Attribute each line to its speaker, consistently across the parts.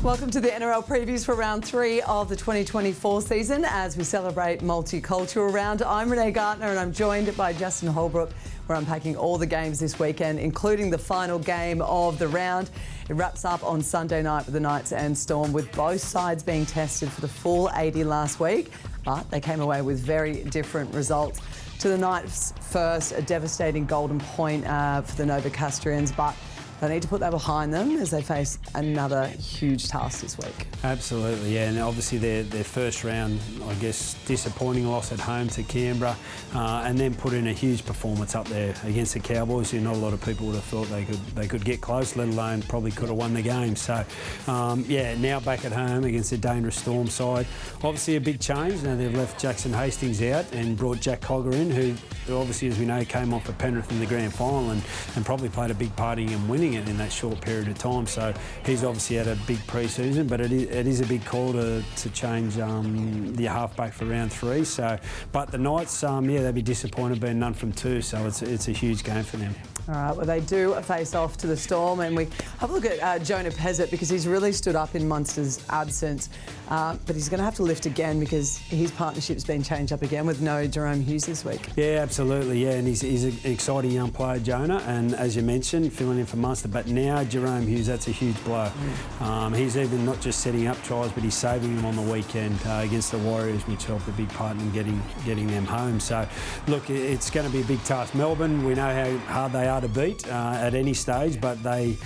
Speaker 1: Welcome to the NRL previews for round 3 of the 2024 season as we celebrate multicultural round. I'm Renee Gartner and I'm joined by Justin Holbrook. We're unpacking all the games this weekend, including the final game of the round. It wraps up on Sunday night with the Knights and Storm, with both sides being tested for the full 80 last week, but they came away with very different results. To the Knights first, a devastating golden point for the Novocastrians, but they need to put that behind them as they face another huge task this week.
Speaker 2: Absolutely, yeah, and obviously their first round, I guess, disappointing loss at home to Canberra, and then put in a huge performance up there against the Cowboys, who not a lot of people would have thought they could get close, let alone probably could have won the game. So, yeah, now back at home against a dangerous Storm side. Obviously a big change. Now they've left Jackson Hastings out and brought Jack Cogger in, who obviously, as we know, came off for Penrith in the grand final and probably played a big part in winning it in that short period of time. So he's obviously had a big pre-season, but it is a big call to change the halfback for round 3. So, but the Knights, yeah, they'd be disappointed being none from 2. So it's a huge game for them.
Speaker 1: All right, well, they do face off to the Storm, and we have a look at Jonah Pezzett, because he's really stood up in Munster's absence, but he's going to have to lift again because his partnership's been changed up again with no Jerome Hughes this week.
Speaker 2: Yeah, absolutely, yeah, and he's an exciting young player, Jonah, and as you mentioned, filling in for Munster, but now Jerome Hughes, that's a huge blow. He's even not just setting up tries, but he's saving them on the weekend against the Warriors, which helped a big part in getting them home. So, look, it's going to be a big task. Melbourne, we know how hard they are to beat at any stage, but I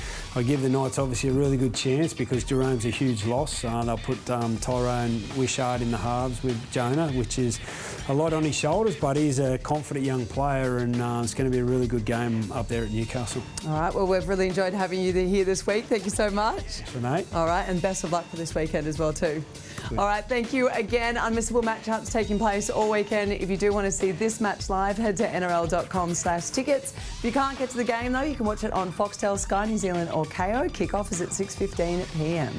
Speaker 2: give the Knights obviously a really good chance because Jerome's a huge loss. They'll put Tyrone Wishart in the halves with Jonah, which is a lot on his shoulders, but he's a confident young player, and it's going to be a really good game up there at Newcastle.
Speaker 1: All right, well, we've really enjoyed having you here this week. Thank you so much.
Speaker 2: Thanks, Renee.
Speaker 1: All right, and best of luck for this weekend as well too. Good. All right, thank you again. Unmissable matchups taking place all weekend. If you do want to see this match live, head to nrl.com/tickets. If you can't get to the game though, you can watch it on Foxtel, Sky New Zealand or KO. Kick-off is at 6:15 p.m.